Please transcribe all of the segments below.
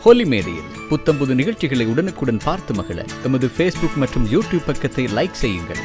ஹோலி மேடையில் புத்தம்புது நிகழ்ச்சிகளை உடனுக்குடன் பார்த்து மகிழ எமது ஃபேஸ்புக் மற்றும் யூடியூப் பக்கத்தை லைக் செய்யுங்கள்.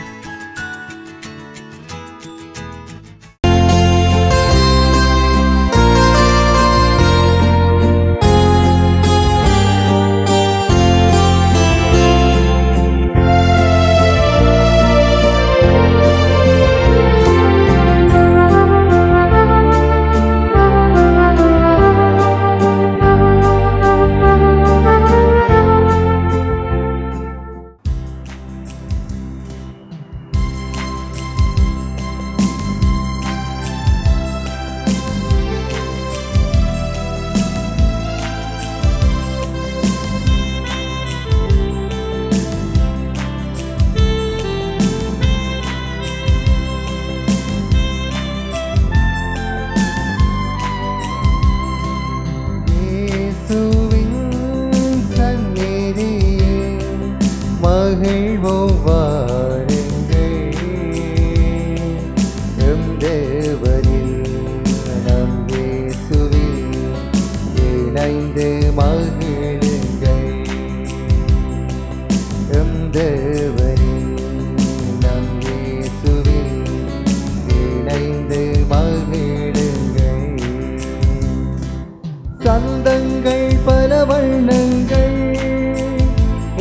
சந்தங்கள் பல வண்ணங்கள்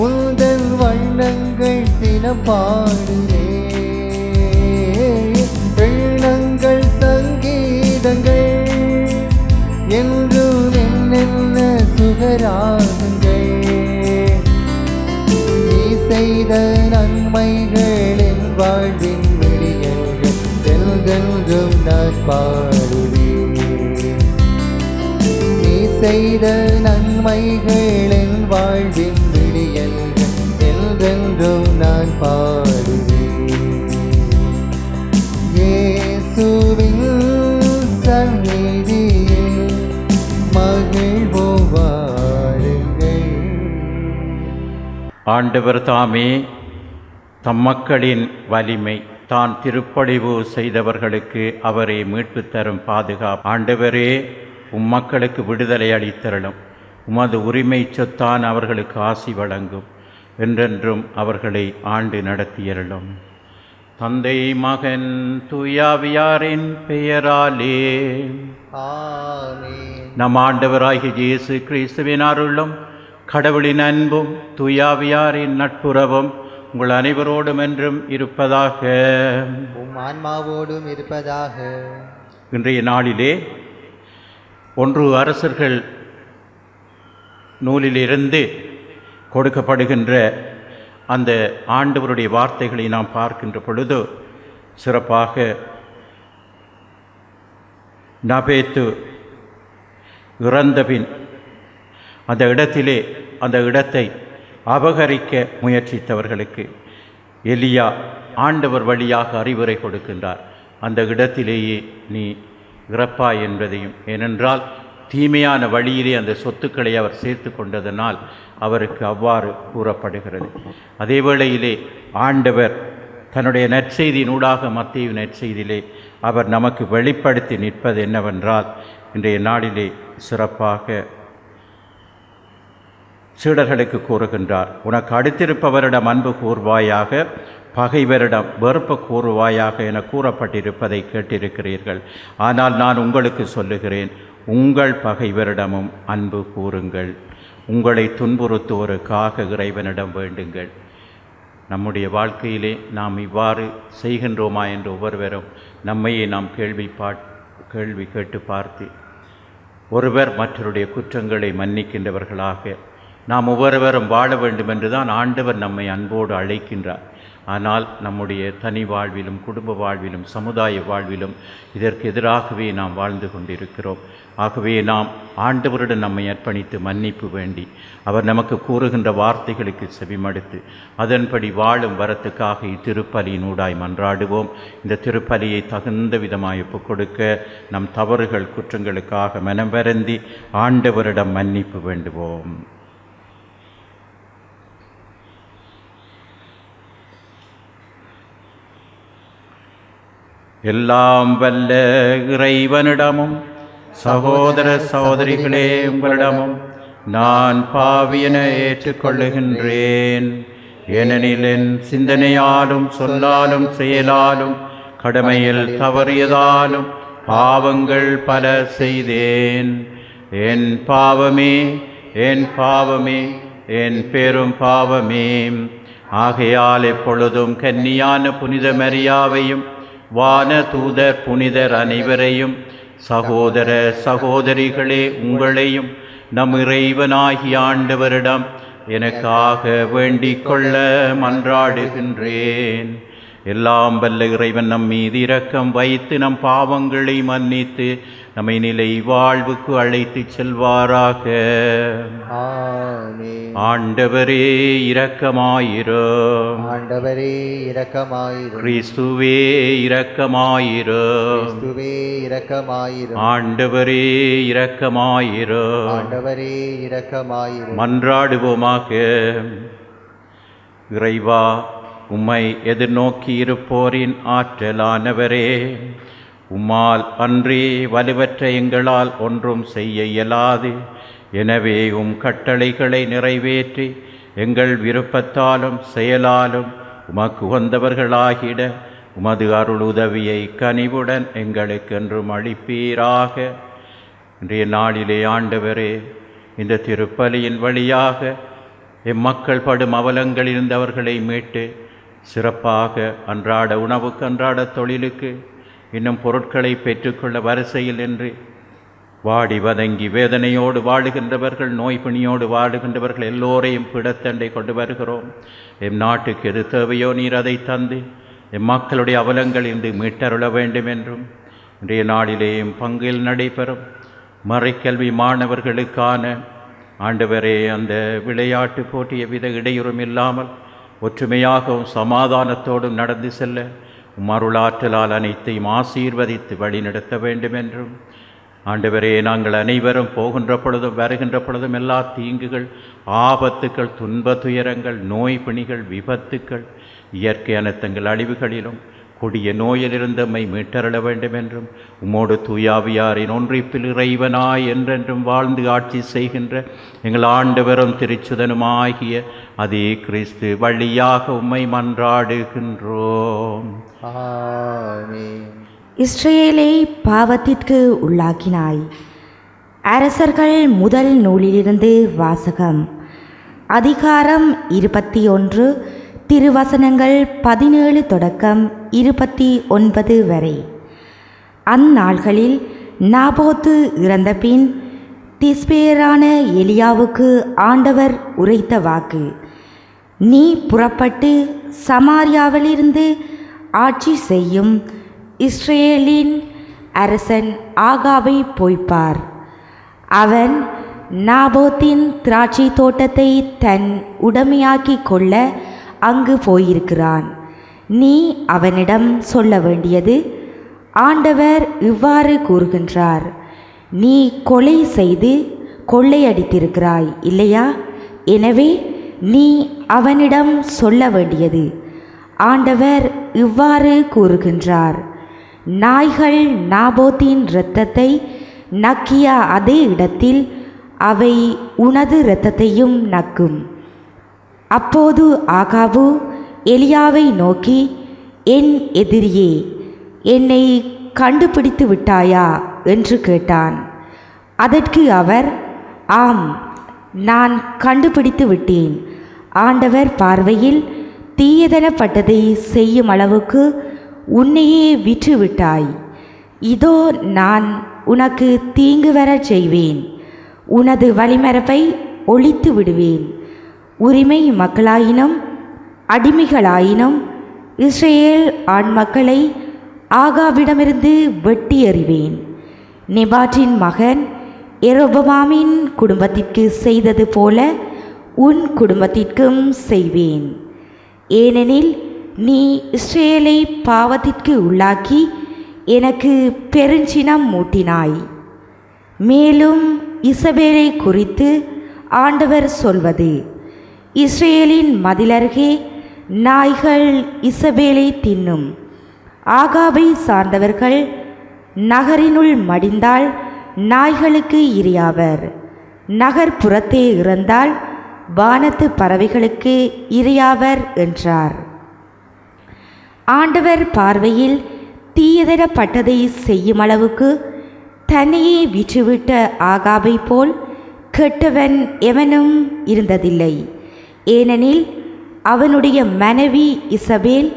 உந்தன் வண்ணங்கள் தினம் பாடுவே எண்ணங்கள் சங்கீதங்கள் என்றும் என்னென்ன சுகராகங்கள் நீ செய்த நன்மைகள் என் வாழ்வின் விடியல்கள் என்றென்றும் நான் பாடுவேன். செய்த நன்மைகள் என் வாழ்வின் விடியல்கள் என்றென்றும் நான் பாடுவேன். இயேசுவின் சந்நிதியில் மகிழ்வோம் வாருங்கள். ஆண்டவர் தாமே தம் மக்களின் வலிமை, தான் திருப்படிவு செய்தவர்களுக்கு அவரே மீட்பு தரும் பாதுகாப்பு. ஆண்டவரே, உம்மக்களுக்கு விடுதலை அளித்தருளும். உமது உரிமை சொத்தான் அவர்களுக்கு ஆசி வழங்கும். என்றென்றும் அவர்களை ஆண்டு நடத்தியருளும். தந்தை மகன் தூயாவியாரின் பெயராலே ஆமென். நம் ஆண்டவராகிய இயேசு கிறிஸ்துவின் அருளும் கடவுளின் அன்பும் தூயாவியாரின் நட்புறவும் உங்கள் அனைவரோடும் என்றும் இருப்பதாக. உம் ஆன்மாவோடும் இருப்பதாக. இன்றைய நாளிலே 1 அரசர்கள் நூலிலிருந்து கொடுக்கப்படுகின்ற அந்த ஆண்டவருடைய வார்த்தைகளை நாம் பார்க்கின்ற பொழுது சிறப்பாக நபேத்து இறந்தபின் அந்த இடத்தை அபகரிக்க முயற்சித்தவர்களுக்கு எலியா ஆண்டவர் வழியாக அறிவுரை கொடுக்கின்றார். அந்த இடத்திலேயே நீ இறப்பாய் என்பதையும், ஏனென்றால் தீமையான வழியிலே அந்த சொத்துக்களை அவர் சேர்த்து கொண்டதனால் அவருக்கு அவ்வாறு கூறப்படுகிறது. அதே வேளையிலே ஆண்டவர் தன்னுடைய நற்செய்தியினூடாக மத்தேயு நற்செய்தியிலே அவர் நமக்கு வெளிப்படுத்தி நிற்பது என்னவென்றால், இன்றைய நாளிலே சிறப்பாக சீடர்களுக்கு கூறுகின்றார், உனக்கு அடுத்திருப்பவரிடம் அன்பு கூர்வாயாக, பகைவரிடம் வெறுப்பு கூறுவாயாக என கூறப்பட்டிருப்பதை கேட்டிருக்கிறீர்கள். ஆனால் நான் உங்களுக்கு சொல்லுகிறேன், உங்கள் பகைவரிடமும் அன்பு கூறுங்கள். உங்களை துன்புறுத்துவோருக்காக இறைவனிடம் வேண்டுங்கள். நம்முடைய வாழ்க்கையிலே நாம் இவ்வாறு செய்கின்றோமா என்று ஒவ்வொருவரும் நம்மையே நாம் கேள்வி கேட்டு பார்த்து ஒருவர் மற்றவருடைய குற்றங்களை மன்னிக்கின்றவர்களாக நாம் ஒவ்வொருவரும் வாழ வேண்டும் என்றுதான் ஆண்டவர் நம்மை அன்போடு அழைக்கின்றார். ஆனால் நம்முடைய தனி வாழ்விலும் குடும்ப வாழ்விலும் சமுதாய வாழ்விலும் இதற்கு எதிராகவே நாம் வாழ்ந்து கொண்டிருக்கிறோம். ஆகவே நாம் ஆண்டவருடன் நம்மை அர்ப்பணித்து மன்னிப்பு வேண்டி அவர் நமக்கு கூறுகின்ற வார்த்தைகளுக்கு செவிமடுத்து அதன்படி வாழும் வரத்துக்காக இத்திருப்பலியினூடாய் மன்றாடுவோம். இந்த திருப்பலியை தகுந்த விதமாய் ஒப்புக் கொடுக்க நம் தவறுகள் குற்றங்களுக்காக மனம் வருந்தி ஆண்டவரிடம் மன்னிப்பு வேண்டுவோம். எல்லாம் வல்ல இறைவனிடமும் சகோதர சகோதரிகளே உங்களிடமும் நான் பாவியென ஏற்றுக்கொள்ளுகின்றேன். ஏனெனில் என் சிந்தனையாலும் சொல்லாலும் செயலாலும் கடமையில் தவறியதாலும் பாவங்கள் பல செய்தேன். என் பாவமே, என் பாவமே, என் பெரும் பாவமே. ஆகையால் எப்பொழுதும் கன்னியான புனித மரியாவையும் வான தூதர் புனிதர் அனைவரையும் சகோதர சகோதரிகளே உங்களையும் நம் இறைவனாகிய ஆண்டவரிடம் எனக்காக வேண்டிக் கொள்ள மன்றாடுகின்றேன். எல்லாம் வல்ல இறைவன் நம் மீது இரக்கம் வைத்து நம் பாவங்களை மன்னித்து நம்மை நிலை வாழ்வுக்கு அழைத்துச் செல்வாராக. ஆமென். ஆண்டவரே இரக்கமாயிரும். ஆண்டவரே இரக்கமாயிரும். கிறிஸ்துவே இரக்கமாயிரும். கிறிஸ்துவே இரக்கமாயிரும். ஆண்டவரே இரக்கமாயிரும். ஆண்டவரே இரக்கமாயிரும். மன்றாடுவோமாக. இறைவா, உம்மை எதிர்நோக்கி இருப்போரின் ஆற்றலானவரே, உம்மால் அன்றி வலுவற்ற எங்களால் ஒன்றும் செய்ய இயலாது. எனவே உம் கட்டளைகளை நிறைவேற்றி எங்கள் விருப்பத்தாலும் செயலாலும் உமக்கு உகந்தவர்களாகிட உமது அருள் உதவியை கனிவுடன் எங்களுக்கென்றும் அளிப்பீராக. இன்றைய நாளிலே ஆண்டவரே, இந்த திருப்பலியின் வழியாக எம்மக்கள் படும் அவலங்களிலிருந்து அவர்களை மீட்டு சிறப்பாக அன்றாட உணவுக்கு, அன்றாட தொழிலுக்கு, இன்னும் பொருட்களை பெற்றுக்கொள்ள வரிசையில் நின்று வாடி வதங்கி வேதனையோடு வாழுகின்றவர்கள், நோய் பிணியோடு வாழுகின்றவர்கள் எல்லோரையும் பிடத்தண்டை கொண்டு வருகிறோம். எம் நாட்டுக்கு எது தேவையோ நீர் அதை தந்து எம் மக்களுடைய அவலங்களிலிருந்து மீட்டருள வேண்டும் என்றும், இன்றைய நாளிலேயும் பங்கில் நடைபெறும் மறைக்கல்வி மாணவர்களுக்கான ஆண்டவரே அந்த விளையாட்டு போட்டிய வித இடையூறும் இல்லாமல் ஒற்றுமையாகவும் சமாதானத்தோடும் நடந்து செல்ல மருளாற்றலால் அனைத்தையும் ஆசீர்வதித்து வழிநடத்த வேண்டும் என்றும், ஆண்டவரே நாங்கள் அனைவரும் போகின்ற பொழுதும் வருகின்ற பொழுதும் எல்லா தீங்குகள், ஆபத்துக்கள், துன்ப துயரங்கள், நோய் பிணிகள், விபத்துக்கள், இயற்கை அனர்த்தங்கள் அழிவுகளிலும் கொடிய நோயிலிருந்து நம்மை மீட்டருள வேண்டும் என்றும், உம்மோடு தூயாவியாரின் ஒன்றிப்பில் இறைவனாய் என்றென்றும் வாழ்ந்து ஆட்சி செய்கின்ற எங்கள் ஆண்டவரும் திருச்சுதனுமாகிய அதே கிறிஸ்து வழியாக உம்மை மன்றாடுகின்றோம். ஆமென். இஸ்ரேலை பாவத்திற்கு உள்ளாக்கினாய். அரசர்கள் முதல் நூலிலிருந்து வாசகம். அதிகாரம் 21, திருவசனங்கள் 17 தொடக்கம் 29 வரை. அந்நாள்களில் நாபோத்து இறந்தபின் திஸ்பேரான எலியாவுக்கு ஆண்டவர் உரைத்த வாக்கு: நீ புறப்பட்டு சமாரியாவிலிருந்து ஆட்சி செய்யும் இஸ்ரேலின் அரசன் ஆகாபை போய்ப்பார். அவன் நாபோத்தின் திராட்சை தோட்டத்தை தன் உடைமையாக்கி கொள்ள அங்கு போயிருக்கிறான். நீ அவனிடம் சொல்ல வேண்டியது: ஆண்டவர் இவ்வாறு கூறுகின்றார், நீ கொலை செய்து கொள்ளையடித்திருக்கிறாய் இல்லையா? எனவே நீ அவனிடம் சொல்ல வேண்டியது: ஆண்டவர் இவ்வாறு கூறுகின்றார், நாய்கள் நாபோத்தின் இரத்தத்தை நக்கிய அதே இடத்தில் அவை உனது இரத்தத்தையும் நக்கும். அப்போது ஆகாபு எலியாவை நோக்கி, என் எதிரியே, என்னை கண்டுபிடித்து விட்டாயா என்று கேட்டான். அதற்கு அவர், ஆம், நான் கண்டுபிடித்து விட்டேன். ஆண்டவர் பார்வையில் தீயதனப்பட்டதை செய்யும் அளவுக்கு உன்னையே விற்றுவிட்டாய். இதோ நான் உனக்கு தீங்கு வரச் செய்வேன். உனது வழிமரபை ஒழித்து விடுவேன். உரிமை மக்களாயினும் அடிமைகளாயினும் இஸ்ரேல் ஆண் மக்களை ஆகாவிடமிருந்து வெட்டி எறிவேன். நெபாற்றின் மகன் எரோபமாமின் குடும்பத்திற்கு செய்தது போல உன் குடும்பத்திற்கும் செய்வேன். ஏனெனில் நீ இஸ்ரேலை பாவத்திற்கு உள்ளாக்கி எனக்கு பெருஞ்சினம் மூட்டினாய். மேலும் இசபேலை குறித்து ஆண்டவர் சொல்வது: இஸ்ரேலின் மதிலருகே நாய்கள் இசபேலை தின்னும். ஆகாபை சார்ந்தவர்கள் நகரினுள் மடிந்தால் நாய்களுக்கு இரையாவர். நகர்ப்புறத்தே இறந்தால் வானத்து பறவைகளுக்கு இரையாவர் என்றார். ஆண்டவர் பார்வையில் தீயதரப்பட்டதை செய்யும் அளவுக்கு தன்னையே விற்றுவிட்ட ஆகாபை போல் கெட்டவன் எவனும் இருந்ததில்லை. ஏனெனில் அவனுடைய மனைவி இசபேல்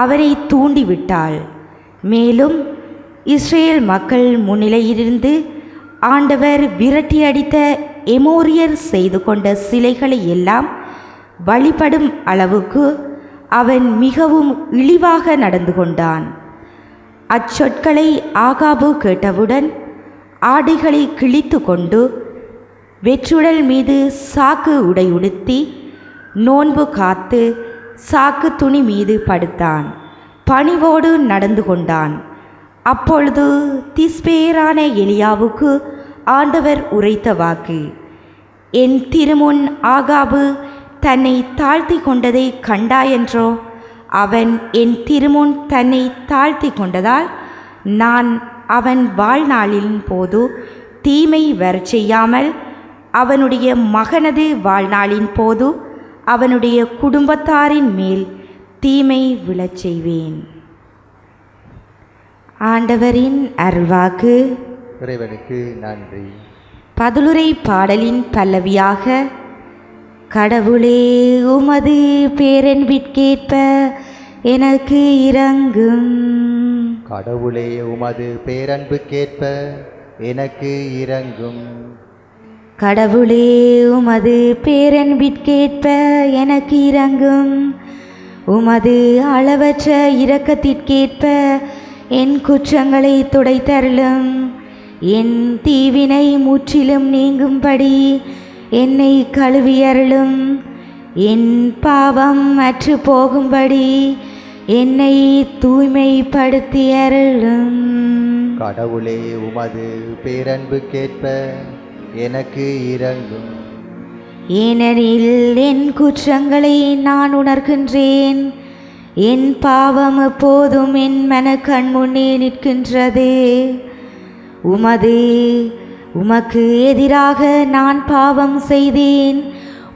அவனை தூண்டிவிட்டாள். மேலும் இஸ்ரேல் மக்கள் முன்னிலையிலிருந்து ஆண்டவர் விரட்டியடித்த எமோரியர் செய்து கொண்ட சிலைகளை எல்லாம் வழிபடும் அளவுக்கு அவன் மிகவும் இழிவாக நடந்து கொண்டான். அச்சொற்களை ஆகாபு கேட்டவுடன் ஆடைகளை கிழித்து கொண்டு வெற்றுடல் மீது சாக்கு உடை உடுத்தி நோன்பு காத்து சாக்கு துணி மீது படுத்தான். பணிவோடு நடந்து கொண்டான். அப்பொழுது திஸ்பேரான எலியாவுக்கு ஆண்டவர் உரைத்த வாக்கு: என் திருமுன் ஆகாபு தன்னை தாழ்த்தி கொண்டதை கண்டாயென்றோ? அவன் என் திருமுன் தன்னை தாழ்த்தி கொண்டதால் நான் அவன் வாழ்நாளின் போது தீமை வரச் செய்யாமல் அவனுடைய மகனது வாழ்நாளின் போது அவனுடைய குடும்பத்தாரின் மேல் தீமை விழச் செய்வேன். ஆண்டவரின் அருள்வாக்கு. இறைவனுக்கு நன்றி. பதிலுரை பாடலின் பல்லவியாக: கடவுளே உமது பேரன்பிற்கேற்ப எனக்கு இரங்கும். கடவுளே உமது பேரன்புக்கேற்ப எனக்கு இரங்கும். கடவுளே உமது பேரன்பிற்கேற்ப எனக்கு இரங்கும். உமது அளவற்ற இரக்கத்திற்கேற்ப என் குற்றங்களை துடைத்தருளும். என் தீவினை முற்றிலும் நீங்கும்படி என்னை கழுவியருளும். என் பாவம் அற்று போகும்படி என்னை தூய்மைப்படுத்தியருளும். கடவுளே உமது பேரன்புக்கேற்ப எனக்கு இரங்கும். ஏனெனில் என் குற்றங்களை நான் உணர்கின்றேன். என் பாவம் எப்போதும் என் மனக்கண் முன்னே நிற்கின்றது. உமக்கு எதிராக நான் பாவம் செய்தேன்.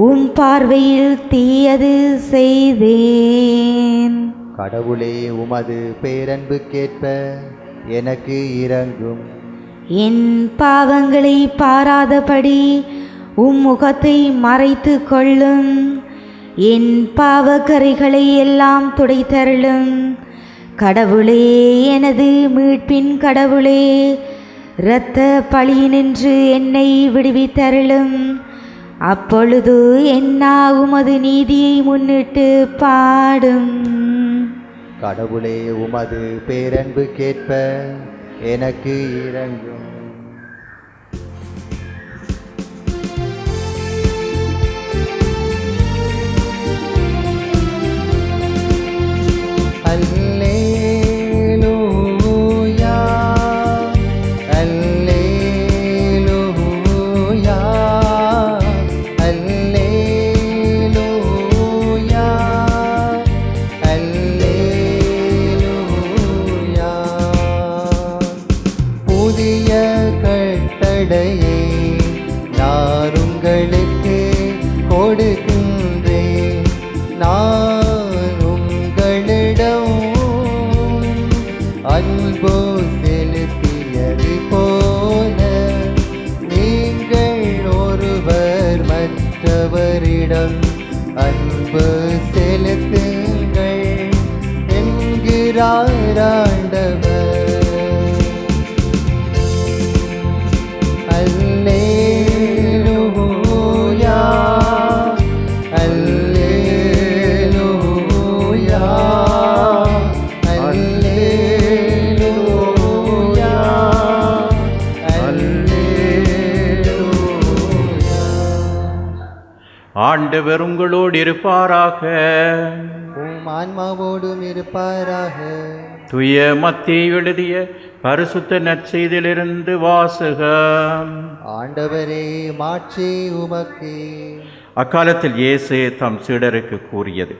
உம் பார்வையில் தீயது செய்தேன். கடவுளே உமது பேரன்புக்கேற்ப எனக்கு இரங்கும். என் பாவங்களை பாராதபடி உம் முகத்தை மறைத்து கொள்ளும். என் பாவக்கரைகளை எல்லாம் துடைத்தருளும். கடவுளே, எனது மீட்பின் கடவுளே, இரத்த பழியினின்று என்னை விடுவித்தருளும். அப்பொழுது என்னா உமது நீதியை முன்னிட்டு பாடும். கடவுளே உமது பேரன்புக்கேற்ப எனக்கு இரங்கும். அல்லேலூயா, அல்லேலூயா, அல்லேலூயா, அல்லேலூயா. புதிய கட்டளையை நான் உங்களுக்கு கொடுக்கின்றேன். நான் உங்களிடம் அன்பு செலுத்தியது போல நீங்கள் ஒருவர் மற்றவரிடம் அன்பு செலுத்துங்கள் என்கிறார் ஆண்டவர். அல்லேலூயா, அல்லேலூயா, அல்லேலூயா, அல்லேலூயா. ஆண்டவர் உங்களோடு இருப்பாராக. உம் ஆன்மாவோடும் இருப்பாராக. துய மத்தேயு எழுதிய பரிசுத்த நற்செய்தியிலிருந்து வாசகம். ஆண்டவரே, மாட்சி உமக்கே. அக்காலத்தில் இயேசு தம் சீடருக்கு கூறியது: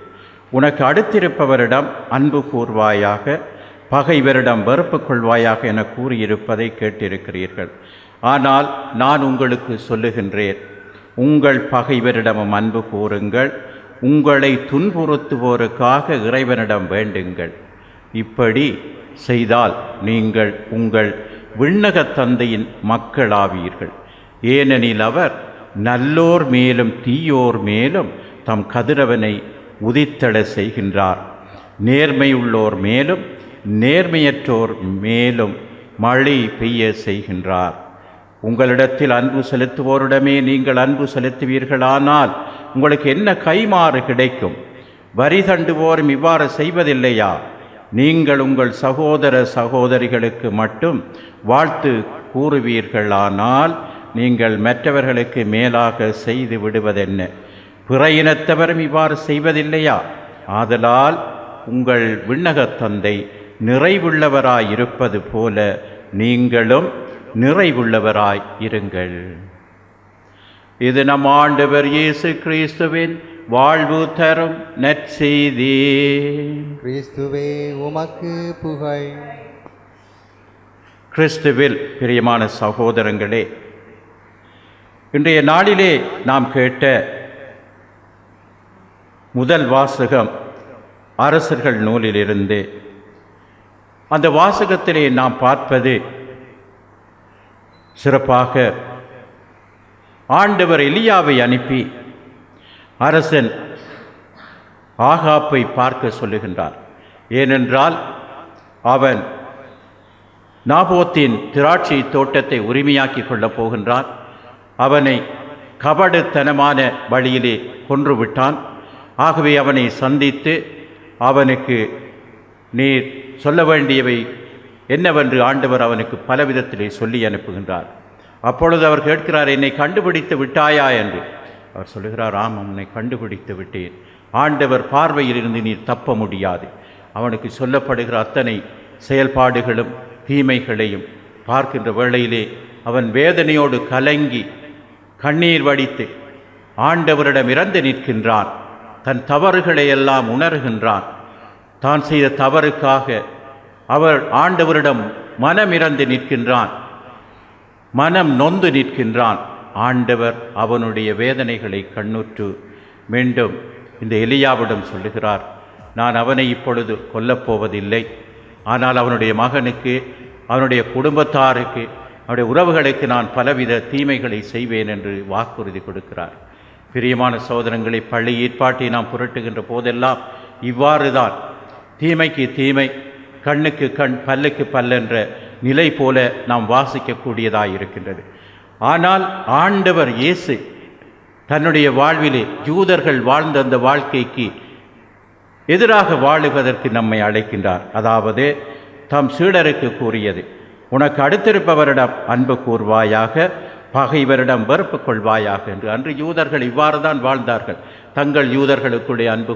உனக்கு அடுத்திருப்பவரிடம் அன்பு கூர்வாயாக, பகைவரிடம் வெறுப்பு கொள்வாயாக என கூறியிருப்பதை கேட்டிருக்கிறீர்கள். ஆனால் நான் உங்களுக்கு சொல்லுகின்றேன், உங்கள் பகைவரிடமும் அன்பு கூறுங்கள், உங்களை துன்புறுத்துவோருக்காக இறைவனிடம் வேண்டுங்கள். இப்படி செய்தால் நீங்கள் உங்கள் விண்ணகத் தந்தையின் மக்களாவீர்கள். ஏனெனில் அவர் நல்லோர் மேலும் தீயோர் மேலும் தம் கதிரவனை உதித்தட செய்கின்றார். நேர்மையுள்ளோர் மேலும் நேர்மையற்றோர் மேலும் மழை பெய்ய செய்கின்றார். உங்களிடத்தில் அன்பு செலுத்துவோரிடமே நீங்கள் அன்பு செலுத்துவீர்களானால் உங்களுக்கு என்ன கைமாறு கிடைக்கும்? வரி தண்டுவோரும் இவ்வாறு செய்வதில்லையா? நீங்கள் உங்கள் சகோதர சகோதரிகளுக்கு மட்டும் வாழ்த்து கூறுவீர்களானால் நீங்கள் மற்றவர்களுக்கு மேலாக செய்து விடுவதென்ன? பிற இனத்தவரும் இவ்வாறு செய்வதில்லையா? ஆதலால் உங்கள் விண்ணகத் தந்தை நிறைவுள்ளவராய் இருப்பது போல நீங்களும் நிறைவுள்ளவராய் இருங்கள். இது நம் ஆண்டவர் இயேசு கிறிஸ்துவின் வாழ்வு தரும் நற்செய்தி. கிறிஸ்துவே உமக்கு புகழ். கிறிஸ்துவில் பிரியமான சகோதரங்களே, இன்றைய நாளிலே நாம் கேட்ட முதல் வாசகம் அரசர்கள் நூலிலிருந்து. அந்த வாசகத்திலே நாம் பார்ப்பது சிறப்பாக ஆண்டவர் எலியாவை அனுப்பி அரசன் ஆகாப்பை பார்க்க சொல்லுகின்றார். ஏனென்றால் அவன் நாபோத்தின் திராட்சை தோட்டத்தை உரிமையாக்கி கொள்ளப் போகின்றான். அவனை கபடுத்தனமான வழியிலே கொன்றுவிட்டான். ஆகவே அவனை சந்தித்து அவனுக்கு நீர் சொல்ல வேண்டியவை என்னவென்று ஆண்டவர் அவனுக்கு பலவிதத்திலே சொல்லி அனுப்புகின்றார். அப்பொழுது அவர் கேட்கிறார், என்னை கண்டுபிடித்து விட்டாயா என்று. அவர் சொல்லுகிறார், ஆமாம், உன்னை கண்டுபிடித்து விட்டேன். ஆண்டவர் பார்வையிலிருந்து நீர் தப்ப முடியாது. அவனுக்கு சொல்லப்படுகிற அத்தனை செயல்பாடுகளும் தீமைகளையும் பார்க்கின்ற வேளையிலே அவன் வேதனையோடு கலங்கி கண்ணீர் வடித்து ஆண்டவரிடம் இறந்து நிற்கின்றான். தன் தவறுகளை எல்லாம் உணர்கின்றான். தான் செய்த தவறுக்காக அவர் ஆண்டவரிடம் மனமிறந்து நிற்கின்றான், மனம் நொந்து நிற்கின்றான். ஆண்டவர் அவனுடைய வேதனைகளை கண்ணுற்று மீண்டும் இந்த எலியாவிடம் சொல்லுகிறார், நான் அவனை இப்பொழுது கொல்லப்போவதில்லை, ஆனால் அவனுடைய மகனுக்கு, அவனுடைய குடும்பத்தாருக்கு, அவனுடைய உறவுகளுக்கு நான் பலவித தீமைகளை செய்வேன் என்று வாக்குறுதி கொடுக்கிறார். பிரியமான சகோதரங்களை, பள்ளி ஏற்பாட்டை நாம் புரட்டுகின்ற போதெல்லாம் இவ்வாறு தான் தீமைக்கு தீமை, கண்ணுக்கு கண், பல்லுக்கு பல்லென்ற நிலை போல நாம் வாசிக்கக்கூடியதாக இருக்கின்றது. ஆனால் ஆண்டவர் இயேசு தன்னுடைய வாழ்விலே யூதர்கள் வாழ்ந்த அந்த வாழ்க்கைக்கு எதிராக வாழுவதற்கு நம்மை அழைக்கின்றார். அதாவது தம் சீடருக்கு கூறியது, உனக்கு அடுத்திருப்பவரிடம் அன்பு கூர்வாயாக, பகைவரிடம் வெறுப்பு கொள்வாயாக என்று. அன்று யூதர்கள் இவ்வாறு தான் வாழ்ந்தார்கள். தங்கள் யூதர்களுக்குள்ளே அன்பு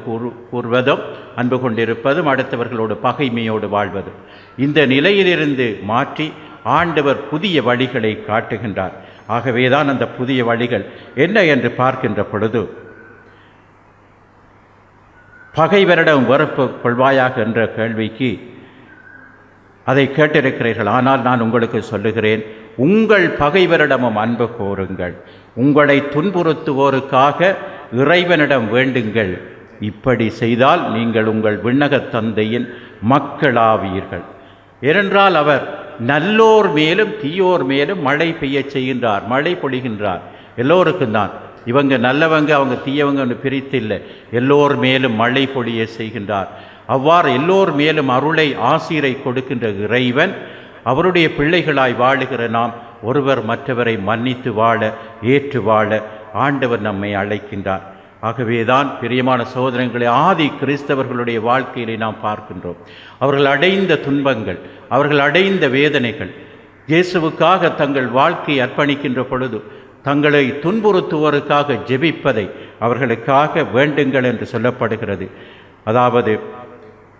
கூறுவதும் அன்பு கொண்டிருப்பதும் அடுத்தவர்களோடு பகைமையோடு வாழ்வதும். இந்த நிலையிலிருந்து மாற்றி ஆண்டவர் புதிய வழிகளை காட்டுகின்றார். ஆகவேதான் அந்த புதிய வழிகள் என்ன என்று பார்க்கின்ற பொழுது, பகைவரிடம் வெறுப்பு கொள்வாயாக என்ற கேள்விக்கு அதை கேட்டிருக்கிறீர்கள். ஆனால் நான் உங்களுக்கு சொல்லுகிறேன், உங்கள் பகைவரிடமும் அன்பு கோருங்கள், உங்களை துன்புறுத்துவோருக்காக இறைவனிடம் வேண்டுங்கள். இப்படி செய்தால் நீங்கள் உங்கள் விண்ணகத் தந்தையின் மக்களாவீர்கள். ஏனென்றால் அவர் நல்லோர் மேலும் தீயோர் மேலும் மழை பெய்ய செய்கின்றார், மழை பொழிகின்றார். எல்லோருக்கும் தான், இவங்க நல்லவங்க அவங்க தீயவங்கன்னு பிரித்து இல்லை, எல்லோர் மேலும் மழை பொழிய செய்கின்றார். அவ்வாறு எல்லோர் மேலும் அருளை ஆசீரை கொடுக்கின்ற இறைவன் அவருடைய பிள்ளைகளாய் வாழுகிற நாம் ஒருவர் மற்றவரை மன்னித்து வாழ, ஏற்று வாழ ஆண்டவர் நம்மை அழைக்கின்றார். ஆகவேதான் பிரியமான சகோதரங்களை, ஆதி கிறிஸ்தவர்களுடைய வாழ்க்கையிலே நாம் பார்க்கின்றோம். அவர்கள் அடைந்த துன்பங்கள், அவர்கள் அடைந்த வேதனைகள், இயேசுவுக்காக தங்கள் வாழ்க்கையை அர்ப்பணிக்கின்ற பொழுது தங்களை துன்புறுத்துவோருக்காக ஜெபிப்பதை அவர்களுக்காக வேண்டுங்கள் என்று சொல்லப்படுகிறது. அதாவது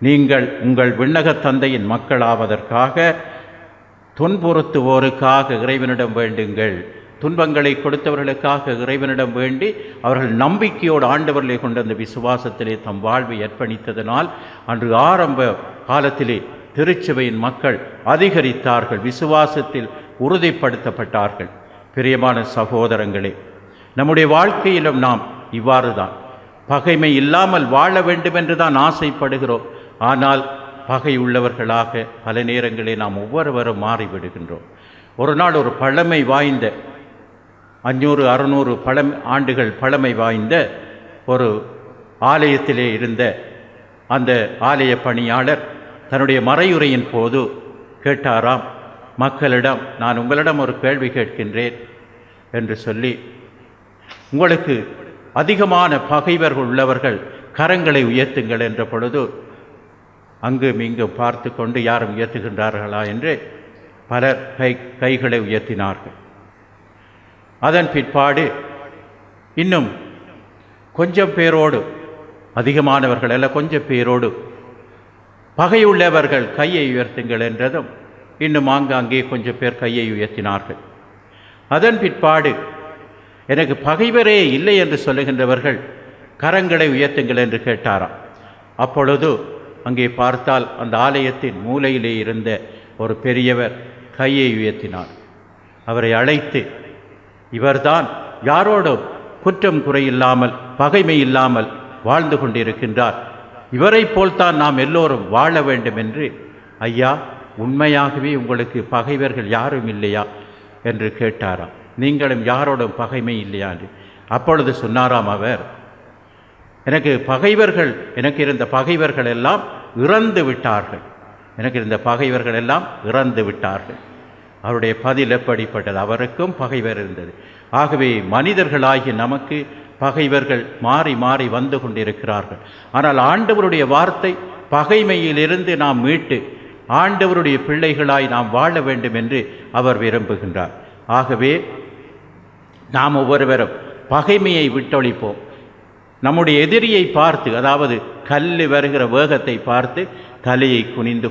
நீங்கள் உங்கள் விண்ணகத் தந்தையின் மக்களாவதற்காக துன்புறுத்துவோருக்காக இறைவனிடம் வேண்டுங்கள். துன்பங்களை கொடுத்தவர்களுக்காக இறைவனிடம் வேண்டி அவர்கள் நம்பிக்கையோடு ஆண்டவர்களை கொண்ட அந்த விசுவாசத்திலே தம் வாழ்வை அர்ப்பணித்ததனால் அன்று ஆரம்ப காலத்திலே திருச்சபையின் மக்கள் அதிகரித்தார்கள், விசுவாசத்தில் உறுதிப்படுத்தப்பட்டார்கள். பிரியமான சகோதரங்களே, நம்முடைய வாழ்க்கையிலும் நாம் இவ்வாறு தான் பகைமை இல்லாமல் வாழ வேண்டும் என்று தான் ஆசைப்படுகிறோம். ஆனால் பகை உள்ளவர்களாக பல நேரங்களில் நாம் ஒவ்வொருவரும் மாறிவிடுகின்றோம். ஒரு நாள் ஒரு பழமை வாய்ந்த 500-600 ஆண்டுகள் பழமை வாய்ந்த ஒரு ஆலயத்திலே இருந்த அந்த ஆலய பணியாளர் தன்னுடைய மறையுரையின் போது கேட்டாராம், மக்களிடம், நான் உங்களிடம் ஒரு கேள்வி கேட்கின்றேன் என்று சொல்லி, உங்களுக்கு அதிகமான பகைவர்கள் உள்ளவர்கள் கரங்களை உயர்த்துங்கள் என்ற பொழுது அங்கும் இங்கும் பார்த்து கொண்டு யாரும் உயர்த்துகின்றார்களா என்று பலர் கைகளை உயர்த்தினார்கள். அதன் பிற்பாடு இன்னும் கொஞ்சம் பேரோடு, அதிகமானவர்கள் அல்ல, கொஞ்சம் பேரோடு பகையுள்ளவர்கள் கையை உயர்த்துங்கள் என்றதும் இன்னும் ஆங்காங்கே கொஞ்சம் பேர் கையை உயர்த்தினார்கள். அதன் பிற்பாடு எனக்கு பகைவரே இல்லை என்று சொல்லுகின்றவர்கள் கரங்களை உயர்த்துங்கள் என்று கேட்டாராம். அப்பொழுது அங்கே பார்த்தால் அந்த ஆலயத்தின் மூலையிலே இருந்த ஒரு பெரியவர் கையை உயர்த்தினார். அவரை அழைத்து, இவர்தான் யாரோடும் குற்றம் குறையில்லாமல் பகைமை இல்லாமல் வாழ்ந்து கொண்டிருக்கின்றார், இவரை போல்தான் நாம் எல்லோரும் வாழ வேண்டும் என்று. ஐயா, உண்மையாகவே உங்களுக்கு பகைவர்கள் யாரும் இல்லையா என்று கேட்டாராம். நீங்களும் யாரோடும் பகைமை இல்லையா என்று. அப்பொழுது சொன்னாராம் அவர், எனக்கு இருந்த பகைவர்கள் எல்லாம் இறந்து விட்டார்கள், எனக்கு இருந்த பகைவர்கள் எல்லாம் இறந்து விட்டார்கள். அவருடைய பதில் எப்படிப்பட்டது? அவருக்கும் பகைவர் இருந்தது. ஆகவே மனிதர்களாகிய நமக்கு பகைவர்கள் மாறி மாறி வந்து கொண்டிருக்கிறார்கள். ஆனால் ஆண்டவருடைய வார்த்தை, பகைமையிலிருந்து நாம் மீட்டு ஆண்டவருடைய பிள்ளைகளாய் நாம் வாழ வேண்டும் என்று அவர் விரும்புகின்றார். ஆகவே நாம் ஒவ்வொருவரும் பகைமையை விட்டொழிப்போம். நம்முடைய எதிரியை பார்த்து, அதாவது கல் வருகிற வேகத்தை பார்த்து தலையை குனிந்து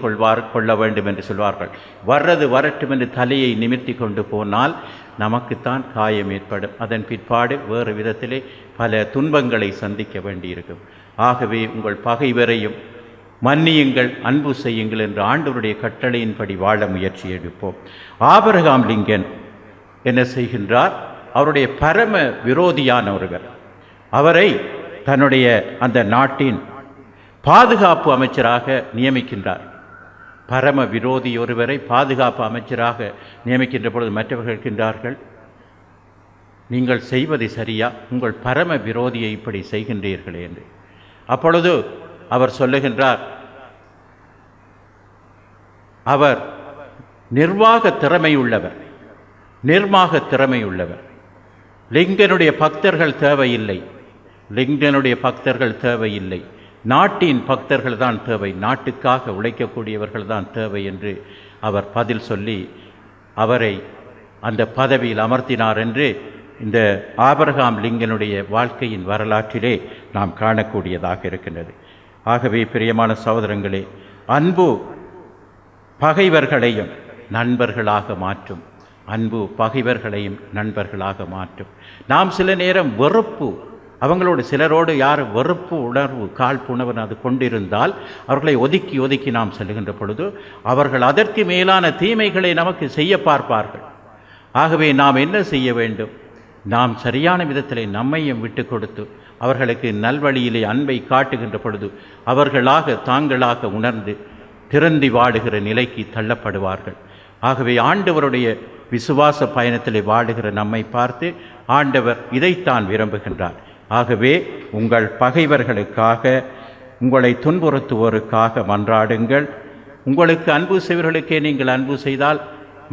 கொள்ள வேண்டும் என்று சொல்வார்கள். வர்றது வரட்டும் என்று தலையை நிமிர்த்தி கொண்டு போனால் நமக்குத்தான் காயம் ஏற்படும். அதன் பிற்பாடு வேறு விதத்திலே பல துன்பங்களை சந்திக்க வேண்டியிருக்கும். ஆகவே உங்கள் பகைவரையும் மன்னியுங்கள், அன்பு செய்யுங்கள் என்று ஆண்டவருடைய கட்டளையின்படி வாழ முயற்சி எடுப்போம். ஆபிரகாம் லிங்கன் என்ன செய்கின்றார்? அவருடைய பரம விரோதியான ஒருவர், அவரை தன்னுடைய அந்த நாட்டின் பாதுகாப்பு அமைச்சராக நியமிக்கின்றார். பரம விரோதி ஒருவரை பாதுகாப்பு அமைச்சராக நியமிக்கின்ற பொழுது மற்றவர்கள் இருக்கின்றார்கள், நீங்கள் செய்வது சரியா? உங்கள் பரம விரோதியை இப்படி செய்கின்றீர்களே என்று. அப்பொழுது அவர் சொல்லுகின்றார், அவர் நிர்வாக திறமை உள்ளவர். லிங்கனுடைய பக்தர்கள் தேவையில்லை, நாட்டின் பக்தர்கள் தான் தேவை, நாட்டுக்காக உழைக்கக்கூடியவர்கள் தான் தேவை என்று அவர் பதில் சொல்லி அவரை அந்த பதவியில் அமர்த்தினார் என்று இந்த ஆபிரகாம் லிங்கனுடைய வாழ்க்கையின் வரலாற்றிலே நாம் காணக்கூடியதாக இருக்கின்றது. ஆகவே பிரியமான சகோதரங்களே, அன்பு பகைவர்களையும் நண்பர்களாக மாற்றும். நாம் சில நேரம் சிலரோடு யார் வெறுப்பு உணர்வு, காழ்ப்புணர்வு அது கொண்டிருந்தால் அவர்களை ஒதுக்கி நாம் செல்கின்ற பொழுது அவர்கள் அதற்கு மேலான தீமைகளை நமக்கு செய்ய பார்ப்பார்கள். ஆகவே நாம் என்ன செய்ய வேண்டும்? நாம் சரியான விதத்திலே நம்மையும் விட்டு கொடுத்து அவர்களுக்கு நல்வழியிலே அன்பை காட்டுகின்ற பொழுது அவர்களாக தாங்களாக உணர்ந்து திறந்தி வாடுகிற நிலைக்கு தள்ளப்படுவார்கள். ஆகவே ஆண்டவருடைய விசுவாச பயணத்திலே வாடுகிற நம்மை பார்த்து ஆண்டவர் இதைத்தான் விரும்புகின்றார். ஆகவே உங்கள் பகைவர்களுக்காக, உங்களை துன்புறுத்துவோருக்காக மன்றாடுங்கள். உங்களுக்கு அன்பு செய்வர்களுக்கே நீங்கள் அன்பு செய்தால்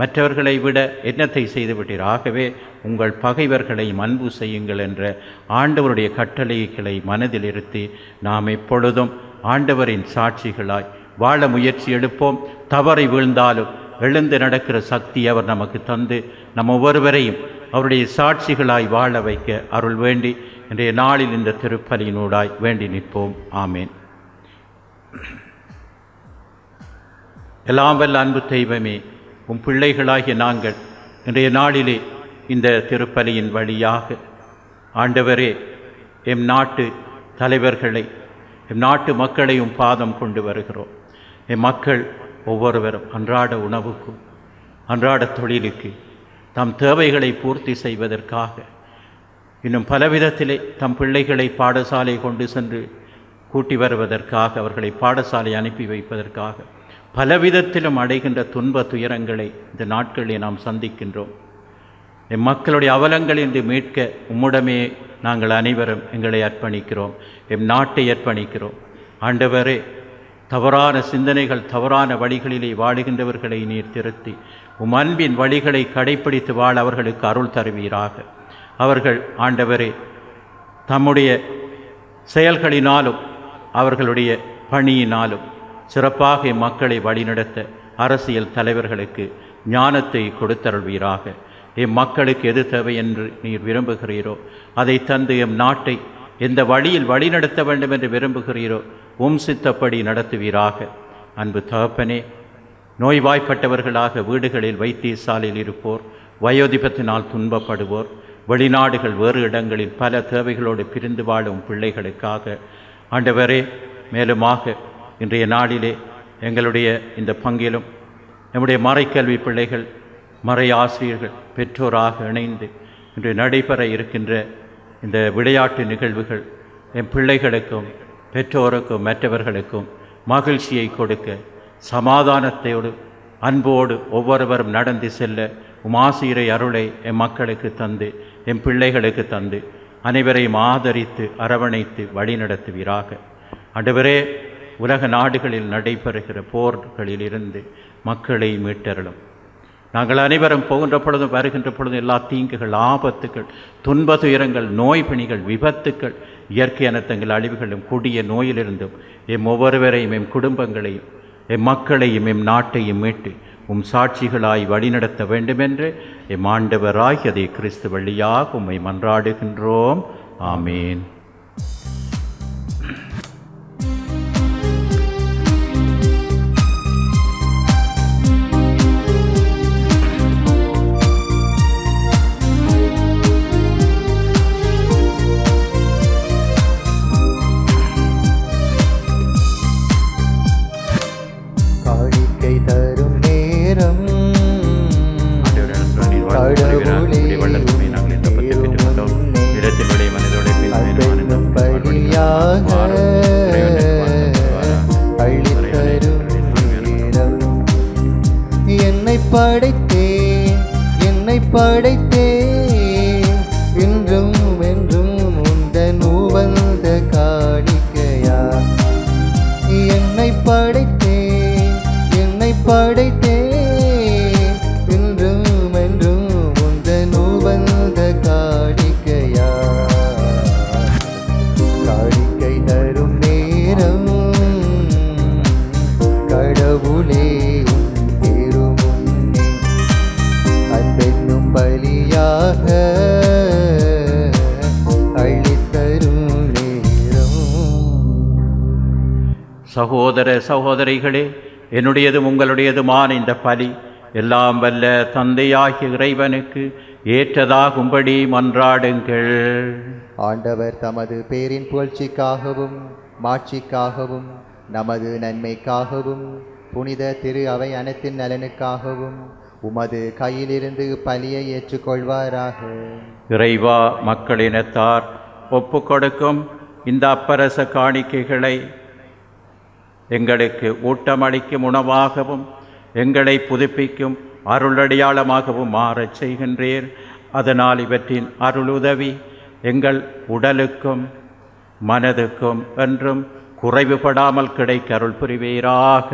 மற்றவர்களை விட என்னத்தை செய்துவிட்டீர்? ஆகவே உங்கள் பகைவர்களையும் அன்பு செய்யுங்கள் என்ற ஆண்டவருடைய கட்டளைகளை மனதில் இருத்தி நாம் எப்பொழுதும் ஆண்டவரின் சாட்சிகளாய் வாழ முயற்சி எடுப்போம். தவறி வீழ்ந்தாலும் எழுந்து நடக்கிற சக்தி அவர் நமக்கு தந்து நம் ஒவ்வொருவரையும் அவருடைய சாட்சிகளாய் வாழ வைக்க அருள் வேண்டி இன்றைய நாளில் இந்த திருப்பலியினூடாய் வேண்டி நிற்போம். ஆமேன். எல்லாம் வல்ல அன்பு தெய்வமே, உம் பிள்ளைகளாகிய நாங்கள் இன்றைய நாளிலே இந்த திருப்பலியின் வழியாக ஆண்டவரே, எம் நாட்டு தலைவர்களை, எம் நாட்டு மக்களையும் பாதம் கொண்டு வருகிறோம். எம் மக்கள் ஒவ்வொருவரும் அன்றாட உணவுக்கும் அன்றாட தொழிலுக்கு, தம் தேவைகளை பூர்த்தி செய்வதற்காக, இன்னும் பலவிதத்திலே தம் பிள்ளைகளை பாடசாலை கொண்டு சென்று கூட்டி வருவதற்காக, அவர்களை பாடசாலை அனுப்பி வைப்பதற்காக பலவிதத்திலும் அடைகின்ற துன்ப துயரங்களை இந்த நாட்களிலே நாம் சந்திக்கின்றோம். எம் மக்களுடைய அவலங்களின்றி மீட்க உம்முடமே நாங்கள் அனைவரும் எங்களை அர்ப்பணிக்கிறோம், எம் நாட்டை அர்ப்பணிக்கிறோம். ஆண்டவரே, தவறான சிந்தனைகள், தவறான வழிகளிலே வாழுகின்றவர்களை நீர் திருத்தி உம் அன்பின் வழிகளை கடைப்பிடித்து வாழ அவர்களுக்கு அருள் தருவீராக. அவர்கள் ஆண்டவரே தம்முடைய செயல்களினாலும் அவர்களுடைய பணியினாலும் சிறப்பாக மக்களை வழிநடத்த அரசியல் தலைவர்களுக்கு ஞானத்தை கொடுத்தருள்வீராக. மக்களுக்கு எது தேவை என்று நீர் விரும்புகிறீரோ அதை தந்து எம் நாட்டை எந்த வழியில் வழிநடத்த வேண்டும் என்று விரும்புகிறீரோ சித்தப்படி நடத்துவீராக. அன்பு தகப்பனே, நோய்வாய்ப்பட்டவர்களாக வீடுகளில் வைத்தியசாலையில் இருப்போர், வயோதிபத்தினால் துன்பப்படுவோர், வெளிநாடுகள் வேறு இடங்களில் பல தேவைகளோடு பிரிந்து வாழும் பிள்ளைகளுக்காக ஆண்டவரே, மேலுமாக இன்றைய நாளிலே எங்களுடைய இந்த பங்கிலும் நம்முடைய மறைக்கல்வி பிள்ளைகள், மறை ஆசிரியர்கள், பெற்றோராக இணைந்து இன்று நடைபெற இருக்கின்ற இந்த விளையாட்டு நிகழ்வுகள் என் பிள்ளைகளுக்கும் பெற்றோருக்கும் மற்றவர்களுக்கும் மகிழ்ச்சியை கொடுக்க, சமாதானத்தோடு அன்போடு ஒவ்வொருவரும் நடந்து செல்ல ஆசிரியரை அருளை என் மக்களுக்கு தந்து, என் பிள்ளைகளுக்கு தந்து, அனைவரையும் ஆதரித்து அரவணைத்து வழிநடத்துவீராக. ஆண்டவரே, உலக நாடுகளில் நடைபெறுகிற போர்களில் இருந்து மக்களை மீட்டருளும். நாங்கள் அனைவரும் போகின்ற பொழுதும் வருகின்ற பொழுதும் எல்லா தீங்குகள், ஆபத்துக்கள், துன்ப துயரங்கள், நோய் பிணிகள், விபத்துக்கள், இயற்கை அனர்த்தங்கள், அழிவுகளும் கொடிய நோயிலிருந்தும் எம் ஒவ்வொருவரையும், எம் குடும்பங்களையும், எம் மக்களையும், எம் நாட்டையும் மீட்டு சாட்சிகளாய் வழிநடத்த வேண்டுமென்று எம் ஆண்டவராகிய கிறிஸ்து வழியாக உம்மை மன்றாடுகின்றோம். ஆமீன். என்னை படைத்தேன் என்றும் என்றும் உந்தன் உவந்த காணிக்கையா. என்னை படைத்தேன் என்றும் என்றும் உந்தன் உவந்த காணிக்கையா. காணிக்கை தரும் நேரம் கடவுளே பலியாக அளித்தரும் நேரம். சகோதர சகோதரிகளே, என்னுடையதும் உங்களுடையதுமான இந்த பலி எல்லாம் வல்ல தந்தையாகிய இறைவனுக்கு ஏற்றதாகும்படி மன்றாடுங்கள். ஆண்டவர் தமது பேரின் புகழ்ச்சிக்காகவும் மாட்சிக்காகவும் நமது நன்மைக்காகவும் புனித திரு அவை அனைத்தின் நலனுக்காகவும் உமது கையிலிருந்து பலியை ஏற்றுக்கொள்வாராக. இறைவா, மக்களினத்தார் ஒப்பு கொடுக்கும் இந்த அப்பரச காணிக்கைகளை எங்களுக்கு ஊட்டமளிக்கும் உணவாகவும் எங்களை புதுப்பிக்கும் அருளடையாளமாகவும் மாறச் செய்கின்றீர். அதனால் இவற்றின் அருளுதவி எங்கள் உடலுக்கும் மனதுக்கும் என்றும் குறைவுபடாமல் கிடைக்க அருள் புரிவீராக.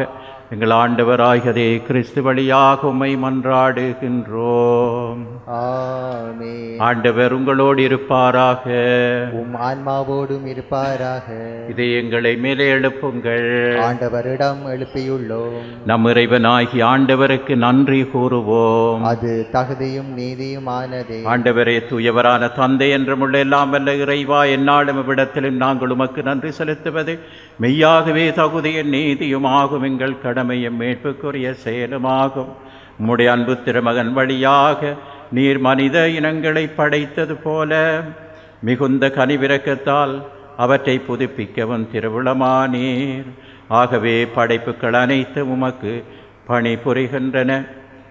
எங்கள் ஆண்டவராகிய கிறிஸ்து வழியாக உம்மை மன்றாடுகின்றோம். ஆமென். ஆண்டவர் உங்களோடு இருப்பாராக, உம் ஆன்மாவோடும் இருப்பாராக. இதை எங்களை மேலே எழுப்புங்கள். ஆண்டவரிடம் எழுப்பியுள்ளோம். நம் இறைவனாகி ஆண்டவருக்கு நன்றி கூறுவோம். அது தகுதியும் நீதியுமானதே. ஆண்டவரே, தூயவரான தந்தை என்றுமுள்ள எல்லாம் வல்ல இறைவா, எந்நாளும் இவ்விடத்திலும் நாங்கள் உமக்கு நன்றி செலுத்துவது மெய்யாகவே தகுதியும் நீதியும் ஆகும். எங்கள் கடமையும் மீட்புக்குரிய செயலுமாகும். உம்முடைய அன்பு திருமகன் வழியாக நீர் மனித இனங்களை படைத்தது போல மிகுந்த கனிவிரக்கத்தால் அவற்றை புதுப்பிக்கவும் திருவுளமானீர். ஆகவே படைப்புகள் அனைத்து உமக்கு பணி புரிகின்றன.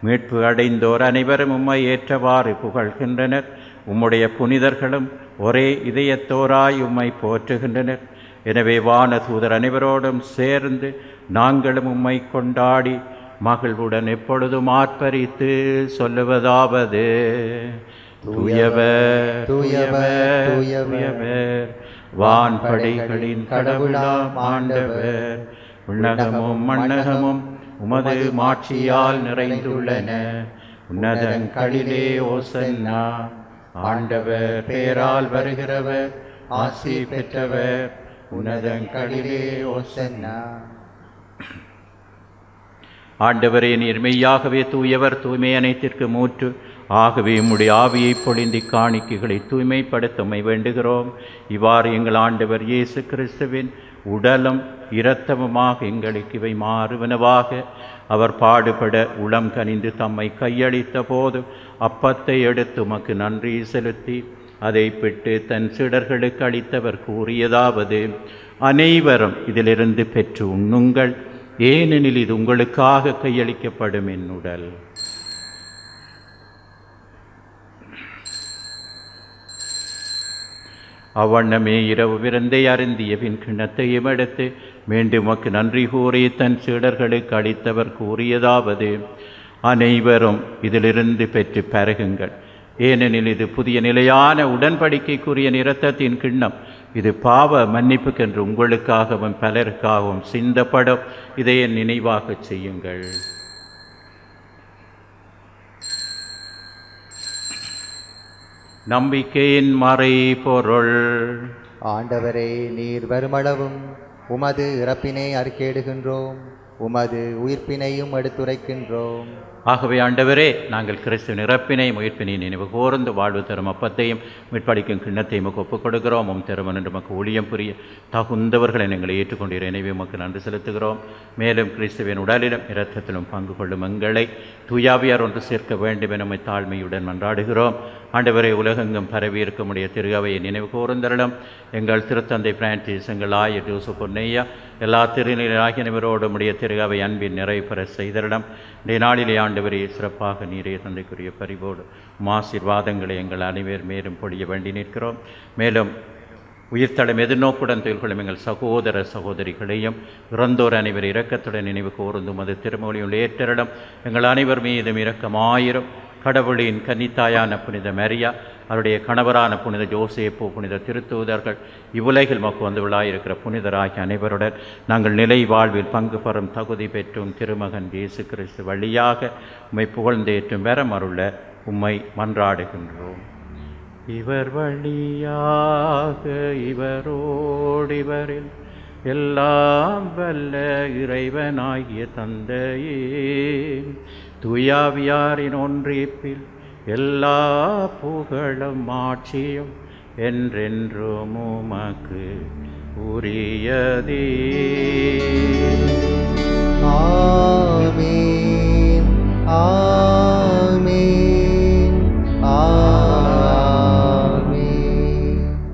மீட்பு அடைந்தோர் அனைவரும் உம்மை ஏற்றவாறு புகழ்கின்றனர். உம்முடைய புனிதர்களும் ஒரே இதயத்தோராய் உம்மை போற்றுகின்றனர். எனவே வான தூதர் அனைவரோடும் சேர்ந்து நாங்களும் உம்மை கொண்டாடி மகிழ்வுடன் எப்பொழுதும் ஆர்ப்பரித்து சொல்லுவதாவது: தூயவர் தூயவர் தூயவர் வான்படைகளின் கடவுளாம் ஆண்டவர். விண்ணகமும் மண்ணகமும் உமது மாட்சியால் நிறைந்துள்ளன. உன்னதங்களிலே ஓசன்னா. ஆண்டவர் பெயரால் வருகிறவர் ஆசி பெற்றவர். உன்னதங்களிலே ஓசன்னா. ஆண்டவரே, நீர் மெய்யாகவே தூயவர், தூய்மை அனைத்திற்கு மூற்று. ஆகவே உம்முடைய ஆவியை பொழிந்தி காணிக்கைகளை தூய்மைப்படுத்தமை வேண்டுகிறோம். இவ்வாறு எங்கள் ஆண்டவர் இயேசு கிறிஸ்துவின் உடலும் இரத்தமுமாக எங்களுக்கு இவை மாறுவனவாக. அவர் பாடுபட உளம் கனிந்து தம்மை கையளித்த போது அப்பத்தை எடுத்து உமக்கு நன்றி செலுத்தி அதை பெற்று தன் சீடர்களுக்கு அளித்தவர் கூறியதாவது: அனைவரும் இதிலிருந்து பெற்று உண்ணுங்கள், ஏனெனில் இது உங்களுக்காக கையளிக்கப்படும் என் உடல். அவ்வண்ணமே இரவு விருந்தை அருந்திய பின் கிண்ணத்தையும் எடுத்து மீண்டும் உமக்கு நன்றி கூறி தன் சீடர்களுக்கு அளித்தவர் கூறியதாவது: அனைவரும் இதிலிருந்து பெற்று பருகுங்கள், ஏனெனில் இது புதிய நிலையான உடன்படிக்கைக்குரிய இரத்தத்தின் கிண்ணம். இது பாவ மன்னிப்புக்கென்று உங்களுக்காகவும் பலருக்காகவும் சிந்தப்படும். இதை என் நினைவாக செய்யுங்கள். நம்பிக்கையின் மறை பொருள். ஆண்டவரே, நீர் வருமளவும் உமது இறப்பினை அறிக்கையிடுகின்றோம், உமது உயிர்ப்பினையும் எடுத்துரைக்கின்றோம். ஆகவே ஆண்டவரே, நாங்கள் கிறிஸ்துவின் இறப்பினையும் உயிர்ப்பினையும் நினைவு கூர்ந்து வாழ்வு தரும் அப்பத்தையும் மீட்பளிக்கும் கிண்ணத்தையும் உமக்கு ஒப்புக் கொடுக்கிறோம். திருமணம் என்று நமக்கு ஊழியம் புரிய தகுந்தவர்களை எங்களை ஏற்றுக்கொண்டீர். எனவே உமக்கு நன்றி செலுத்துகிறோம். மேலும் கிறிஸ்துவின் உடலிலும் இரத்தத்திலும் பங்கு கொள்ளும் எங்களை தூயாவியார் ஒன்று சேர்க்க வேண்டும் என நம்மை தாழ்மையுடன் மன்றாடுகிறோம். ஆண்டவரை, உலகெங்கும் பரவி இருக்கமுடைய திருகவையை நினைவு கூர்ந்தருளும். எங்கள் திருத்தந்தை பிரான்சிஸ், எங்கள் ஆயர் யூசுப் பொன்னையா, எல்லா திருநிலையாகியவரோடும் உடைய திருகவை அன்பின் நிறைவு பெற செய்தருளும். இன்றைய நாளிலே ஆண்டவரே, சிறப்பாக நீரே தந்தைக்குரிய பரிவோடு ஆசீர்வாதங்களை எங்கள் அனைவர் மேலும் பொழிய வேண்டி நிற்கிறோம். மேலும் உயிர்த்தளம் எதிர்நோக்குடன் தொழில்கொள்ளும் எங்கள் சகோதர சகோதரிகளையும் இறந்தோர் அனைவர் இரக்கத்துடன் நினைவு கூர்ந்தும் அது திருமொழியுள்ள ஏற்றரிடம் எங்கள் அனைவர் மீதும் இரக்கமாயிரும். கடவுளின் கன்னித்தாயான புனித மரியா, அவருடைய கணவரான புனித ஜோசேப்பு, புனித திருத்தூதர்கள், இவ்வுலகில் மக்கு வந்துள்ளாயிருக்கிற புனிதராகிய அனைவருடன் நாங்கள் நிலை வாழ்வில் பங்கு பெறும் தகுதி பெற்றும் திருமகன் இயேசு கிறிஸ்து வழியாக உம்மை புகழ்ந்தேற்றும் வரம் அருள உம்மை மன்றாடுகின்றோம். இவர் வழியாக இவரோடிவரில் எல்லாம் வல்ல இறைவனாகிய தந்தையே, தூயாவியாரின் ஒன்றிப்பில் எல்லா புகழும் ஆட்சியும் என்றென்றும் உமக்கு உரியதே. ஆமென், ஆமென், ஆமென்.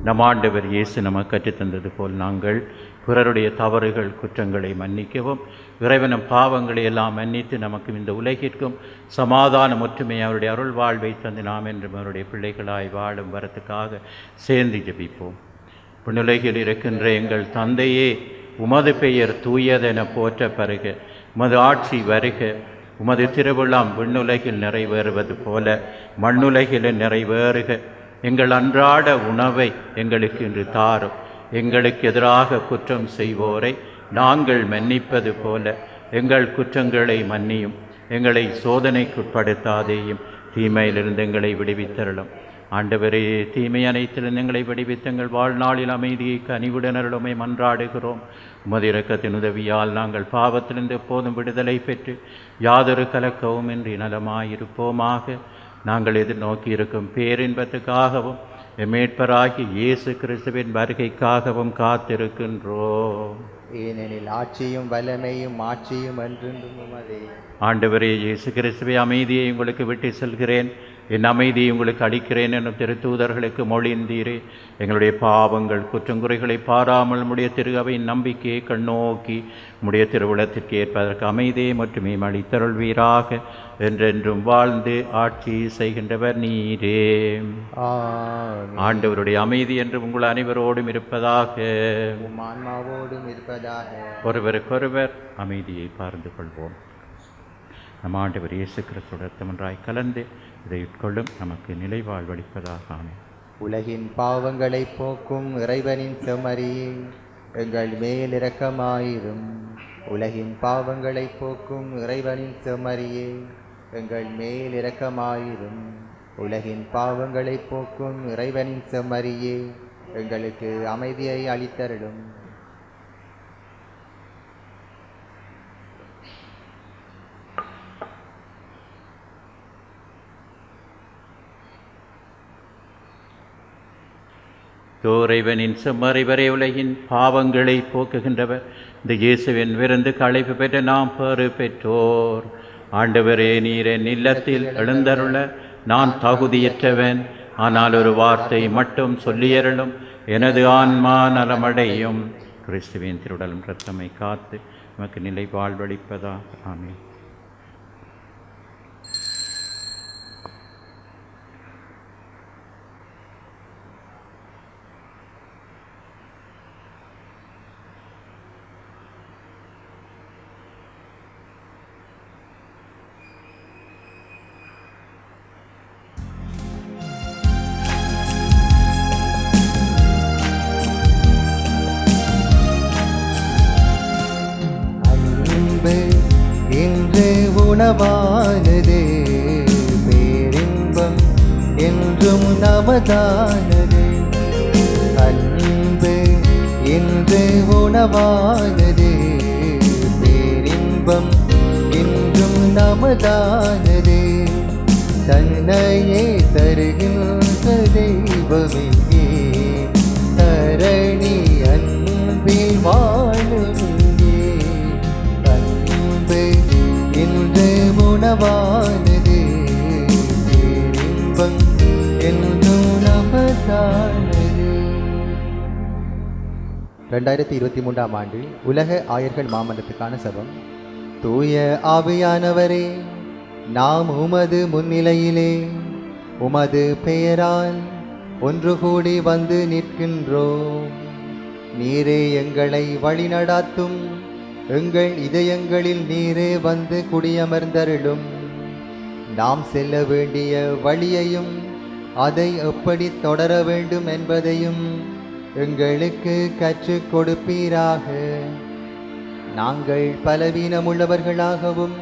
நம் ஆண்டவர் இயேசு நமக்கு கற்றுத்தந்தது போல் நாங்கள் பிறருடைய தவறுகள் குற்றங்களை மன்னிக்கவும், இறைவனும் பாவங்களை எல்லாம் மன்னித்து நமக்கு இந்த உலகிற்கும் சமாதான ஒற்றுமை அவருடைய அருள் வாழ்வை தந்து நாம் என்றும் அவருடைய பிள்ளைகளாய் வாழும் வரத்துக்காக சேர்ந்து ஜெபிப்போம். விண்ணுலகில் இருக்கின்ற எங்கள் தந்தையே, உமது பெயர் தூயதென போற்ற பருக, உமது ஆட்சி வருக, உமது திருவிழாம் விண்ணுலகில் நிறைவேறுவது போல மண்ணுலகிலும் நிறைவேறுக. எங்கள் அன்றாட உணவை எங்களுக்கு இன்று தாரும். எங்களுக்கு எதிராக குற்றம் செய்வோரை நாங்கள் மன்னிப்பது போல எங்கள் குற்றங்களை மன்னியும். எங்களை சோதனைக்குட்படுத்தாதேயும், தீமையிலிருந்து எங்களை விடுவித்தருளும். ஆண்டவரே, தீமை அனைத்திலிருந்து எங்களை விடுவித்து எங்கள் வாழ்நாளில் அமைதியை கனிவுடனருளுமை மன்றாடுகிறோம். உமது இரக்கத்தின் உதவியால் நாங்கள் பாவத்திலிருந்து எப்போதும் விடுதலை பெற்று யாதொரு கலக்கவும் இன்றி நலமாயிருப்போமாக. நாங்கள் எதிர்நோக்கி இருக்கும் பேரின்பத்துக்காகவும் மீட்பராகி இயேசு கிறிஸ்துவின் வருகைக்காகவும் காத்திருக்கின்றோம். ஏனெனில் ஆட்சியும் வல்லமையும் ஆட்சியும் என்றென்றும் உமதே. ஆண்டவரே இயேசு கிறிஸ்துவை, அமைதியை உங்களுக்கு விட்டு செல்கிறேன், என் அமைதியை உங்களுக்கு அளிக்கிறேன் என்னும் திருத்தூதர்களுக்கு மொழிந்தீரே. எங்களுடைய பாவங்கள் குற்றங்குறைகளை பாராமல் உம்முடைய திரு அவையின் நம்பிக்கையை கண்ணோக்கி உம்முடைய திருவுளத்திற்கு ஏற்பதற்கு அமைதியை மட்டுமே அளித்தருள்வீராக. என்றென்றும் வாழ்ந்து ஆட்சி செய்கின்றவர் நீரே. ஆமென். ஆண்டவருடைய அமைதி என்று உங்கள் அனைவரோடும் இருப்பதாக. உம் ஆன்மாவோடும் இருப்பதாக. ஒருவருக்கொருவர் அமைதியை பார்ந்து கொள்வோம். நம் ஆண்டவர் இயேசு கிறிஸ்துவின் இரத்தமொன்றாய் கலந்து இதை உட்கொள்ளும் நமக்கு நிலை வாழ்வளிப்பதாக. ஆமென். உலகின் பாவங்களை போக்கும் இறைவனின் செம்மறியே, எங்கள் மேல் இரக்கமாயிரும். உலகின் பாவங்களை போக்கும் இறைவனின் செம்மறியே, எங்கள் மேல் இரக்கமாயிரும். உலகின் பாவங்களை போக்கும் இறைவனின் செம்மறியே, எங்களுக்கு அமைதியை அளித்தருளும். இறைவனின் செம்மறைவரை உலகின் பாவங்களை போக்குகின்றவர் இந்த இயேசுவின் விருந்து அழைப்பு பெற்ற நாம் பெறு பெற்றோர். ஆண்டவரே, நீர் என் இல்லத்தில் எழுந்தருள நான் தகுதியற்றவன். ஆனால் ஒரு வார்த்தை மட்டும் சொல்லியருளும், எனது ஆன்மா நலமடையும். கிறிஸ்துவின் திருடலும் இரத்தமை காத்து நமக்கு நிலை வாழ்வளிப்பதாக. ஆமென். இன்று உணவானதே, பேரின்பம் என்றும் நமதானதே. அன்பு இன்று உணவானதே, பேரின்பம் என்றும் நமதானதே. தன்னையே தருகின்ற தெய்வமிங்கே, தரணி அன்பில் வாழுமிங்கே. இன்று உணவானது, பேரின்பம் என்றும் நமதானது. 2023 ஆண்டு உலக ஆயர்கள் மாமன்றத்துக்கான சபம். தூய ஆவியானவரே, நாம் உமது முன்னிலையிலே உமது பெயரால் ஒன்று கூடி வந்து நிற்கின்றோம். நீரே எங்களை வழிநடாத்தும். எங்கள் இதயங்களில் நீரே வந்து குடியமர்ந்தருளும். நாம் செல்ல வேண்டிய வழியையும் அதை எப்படி தொடர வேண்டும் என்பதையும் எங்களுக்கு கற்றுக் கொடுப்பீராக. நாங்கள் பலவீனமுள்ளவர்களாகவும்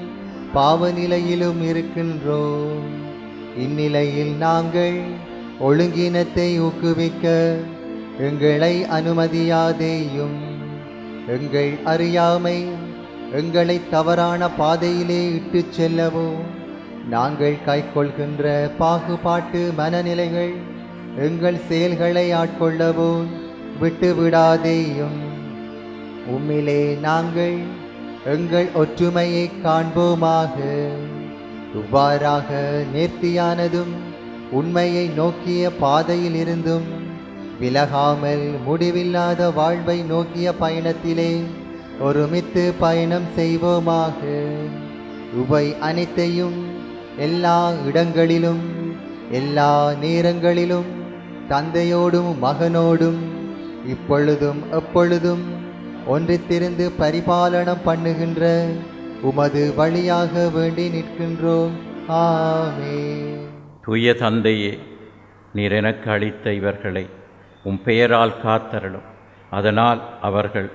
பாவ நிலையிலும் இருக்கின்றோம். இந்நிலையில் நாங்கள் ஒழுங்கினத்தை ஊக்குவிக்க எங்களை அனுமதியாதேயும். எங்கள் அறியாமை எங்களை தவறான பாதையிலே இட்டுச் செல்லவோ, நாங்கள் கைக்கொள்கின்ற பாகுபாட்டு மனநிலைகள் எங்கள் செயல்களை ஆட்கொள்ளவோ விட்டுவிடாதேயும். உம்மிலே நாங்கள் எங்கள் ஒற்றுமையை காண்போமாக. இவ்வாறாக நேர்த்தியானதும் உண்மையை நோக்கிய பாதையில் இருந்தும் விலகாமல் முடிவில்லாத வாழ்வை நோக்கிய பயணத்திலே ஒருமித்து பயணம் செய்வோமாக. இவை அனைத்தையும் எல்லா இடங்களிலும் எல்லா நேரங்களிலும் தந்தையோடும் மகனோடும் இப்பொழுதும் எப்பொழுதும் ஒன்றித்திருந்து பரிபாலனம் பண்ணுகின்ற உமது வழியாக வேண்டி நிற்கின்றோம். ஆமென். தூய தந்தையே, நீர் எனக்கு அளித்த இவர்களை உம் பெயரால் காத்தருளும். அதனால் அவர்கள்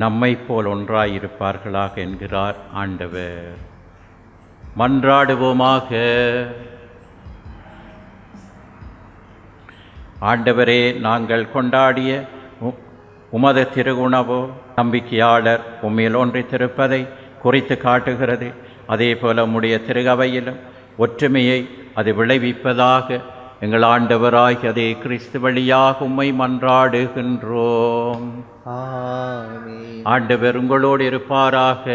நம்மை போல் ஒன்றாயிருப்பார்களாக என்கிறார் ஆண்டவர். மன்றாடுவோமாக. ஆண்டவரே, நாங்கள் கொண்டாடிய உமது திருவுணவோ நம்பிக்கையாளர் உம்மில் ஒன்றித்திருப்பதை குறித்து காட்டுகிறது. அதே போல உம்முடைய திருகவையிலும் ஒற்றுமையை அது விளைவிப்பதாக எங்கள் ஆண்டவராகிய அதே கிறிஸ்து வழியாக உம்மை மன்றாடுகின்றோம். ஆமென். ஆண்டவர் உங்களோடு இருப்பாராக.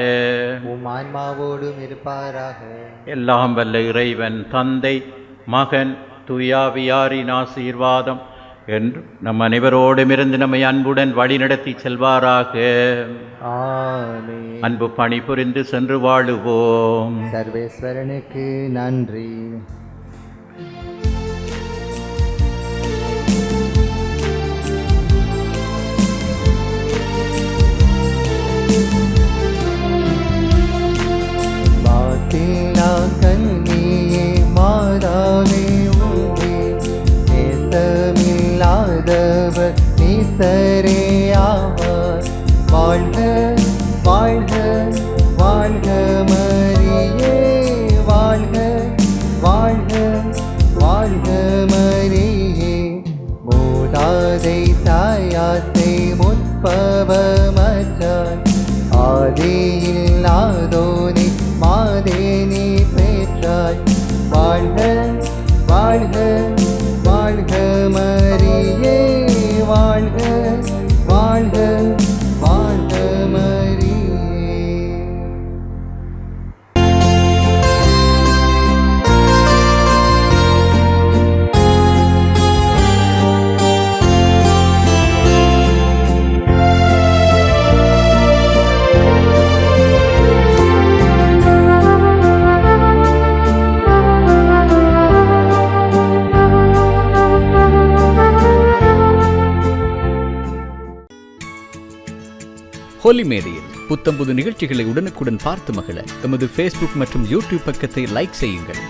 உம் ஆன்மாவோடும் இருப்பாராக. எல்லாம் வல்ல இறைவன் தந்தை, மகன் தூயாவியாரின் ஆசீர்வாதம் என்று நம் அனைவரோடுமிருந்து நம்மை அன்புடன் வழிநடத்தி செல்வாராக. ஆமென். அன்பு பணி புரிந்து சென்று வாழுவோம். சர்வேஸ்வரனுக்கு நன்றி. மாசிலா கன்னியே மாதாவே உங்கே நேசமில்லாதவர் நேசரே ஆவார். வாழ்க வாழ்க வாழ்க மரியே, வாழ்க வாழ்க வாழ்க மரியே. மூதாதை தாயாசை முற்பவமற்றார், ஆதியில்லாதோனே மாதேனி பெற்றாய். வாழ்க வாழ்க வாழ்க மரியே, வாழ்க வாழ்க வாழ்க மரியே. ஹோலி மேடையில் புத்தம்புது நிகழ்ச்சிகளை உடனுக்குடன் பார்த்து மகிழ எமது ஃபேஸ்புக் மற்றும் யூடியூப் பக்கத்தை லைக் செய்யுங்கள்.